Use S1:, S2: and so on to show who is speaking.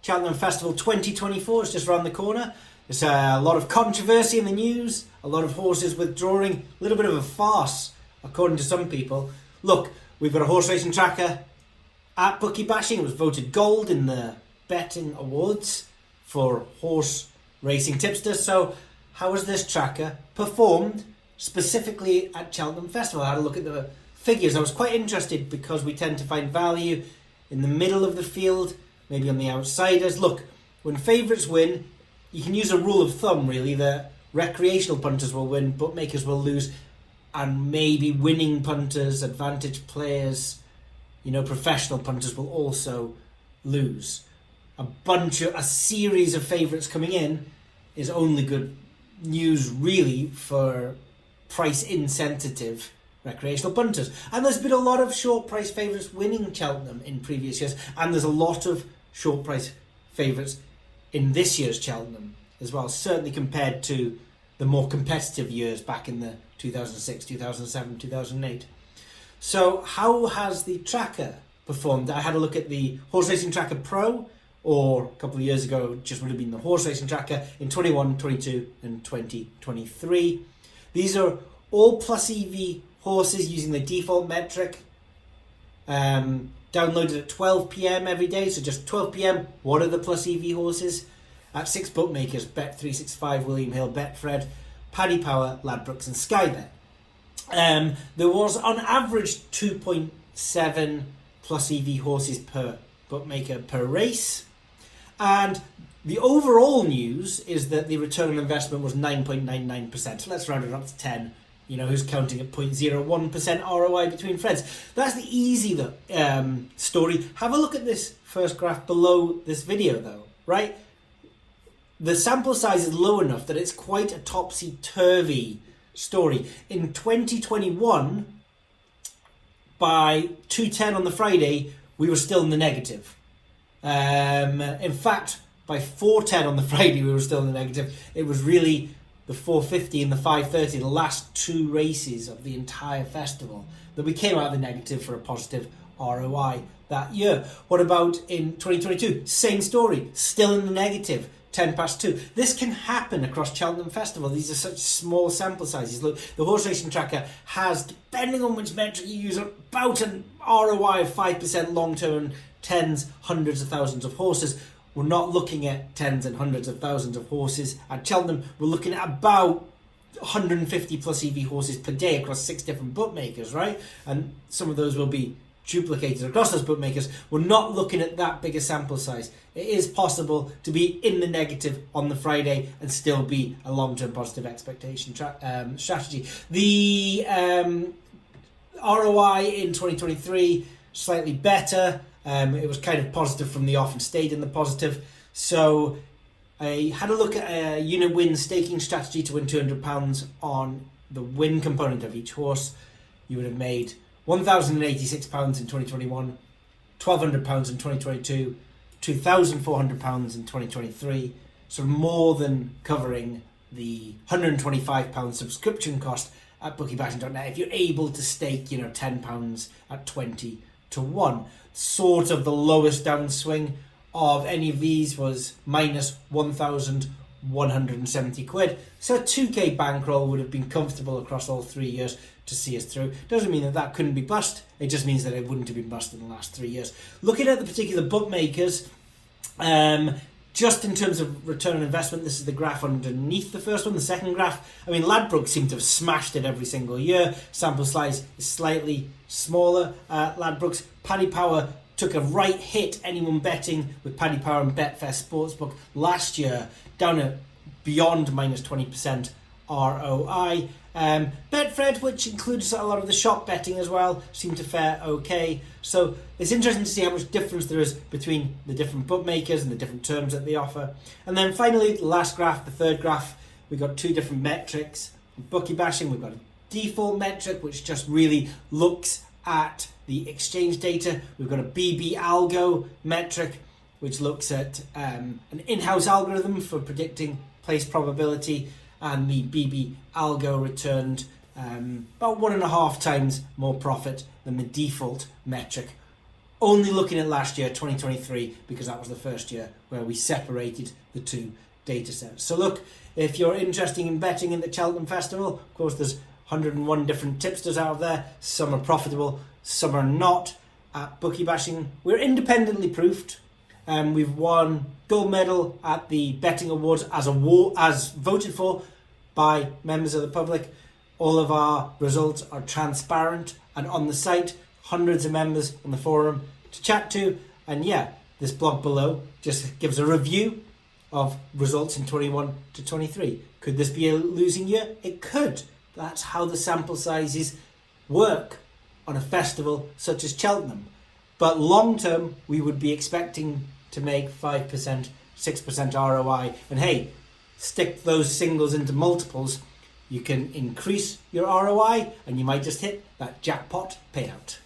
S1: Cheltenham Festival 2024 is just around the corner. There's a lot of controversy in the news, a lot of horses withdrawing, a little bit of a farce, according to some people. Look, we've got a horse racing tracker at Bookie Bashing. It was voted gold in the betting awards for horse racing tipsters. So how has this tracker performed specifically at Cheltenham Festival? I had a look at the figures. I was quite interested because we tend to find value in the middle of the field, maybe on the outsiders. Look, when favourites win, you can use a rule of thumb really that recreational punters will win, bookmakers will lose, and maybe winning punters, advantage players, professional punters will also lose. A series of favourites coming in is only good news really for price insensitive recreational punters. And there's been a lot of short price favourites winning Cheltenham in previous years, and there's a lot of short price favourites in this year's Cheltenham as well, certainly compared to the more competitive years back in the 2006, 2007, 2008. So how has the tracker performed? I had a look at the Horse Racing Tracker Pro, or a couple of years ago just would have been the Horse Racing Tracker in 21, 22 and 2023. These are all plus EV horses using the default metric. Downloaded at 12 p.m. every day, so just 12 p.m. What are the plus EV horses? At 6 bookmakers: Bet365, William Hill, Betfred, Paddy Power, Ladbrokes and Sky Bet. There was on average 2.7 plus EV horses per bookmaker per race, and the overall news is that the return on investment was 9.99%. So let's round it up to 10. Who's counting at 0.01% ROI between friends? That's the easy story. Have a look at this first graph below this video though, right? The sample size is low enough that it's quite a topsy-turvy story. In 2021, by 2:10 on the Friday, we were still in the negative. In fact, by 4:10 on the Friday, we were still in the negative. It was really the 4:50 and the 5:30, the last two races of the entire festival, that we came out of the negative for a positive ROI that year. What about in 2022? Same story, still in the negative, 10 past 2. This can happen across Cheltenham Festival. These are such small sample sizes. Look, the horse racing tracker has, depending on which metric you use, about an ROI of 5% long-term, tens, hundreds of thousands of horses. We're not looking at tens and hundreds of thousands of horses at Cheltenham. We're looking at about 150 plus EV horses per day across 6 different bookmakers, right? And some of those will be duplicated across those bookmakers. We're not looking at that big a sample size. It is possible to be in the negative on the Friday and still be a long-term positive expectation strategy. The ROI in 2023, slightly better. It was kind of positive from the off and stayed in the positive. So I had a look at a unit win staking strategy to win £200 on the win component of each horse. You would have made £1,086 in 2021, £1,200 in 2022, £2,400 in 2023. So more than covering the £125 subscription cost at bookiebashing.net if you're able to stake, £10 at 20 to 1. Sort of the lowest downswing of any of these was minus 1,170 quid. So a 2k bankroll would have been comfortable across all 3 years to see us through. Doesn't mean that couldn't be bust. It just means that it wouldn't have been bust in the last 3 years. Looking at the particular bookmakers, just in terms of return on investment, this is the graph underneath the first one. The second graph, Ladbrokes seem to have smashed it every single year. Sample size is slightly smaller. Ladbrokes, Paddy Power took a right hit. Anyone betting with Paddy Power and Betfair Sportsbook last year, down at beyond minus 20% ROI. Betfred, which includes a lot of the shop betting as well, seemed to fare okay. So it's interesting to see how much difference there is between the different bookmakers and the different terms that they offer. And then finally, the last graph, the third graph, we've got 2 different metrics. Bookie Bashing, we've got a default metric, which just really looks at the exchange data. We've got a BB Algo metric, which looks at an in-house algorithm for predicting place probability, and the BB Algo returned about 1.5 times more profit than the default metric only looking at last year, 2023, because that was the first year where we separated the two data sets. So look, if you're interested in betting in the Cheltenham Festival, of course there's 101 different tipsters out there. Some are profitable, some are not. At Bookie Bashing, we're independently proofed. We've won gold medal at the betting awards as voted for by members of the public. All of our results are transparent and on the site. Hundreds of members on the forum to chat to. And yeah, this blog below just gives a review of results in 21 to 23. Could this be a losing year? It could. That's how the sample sizes work on a festival such as Cheltenham. But long term, we would be expecting to make 5%, 6% ROI. And hey, stick those singles into multiples. You can increase your ROI and you might just hit that jackpot payout.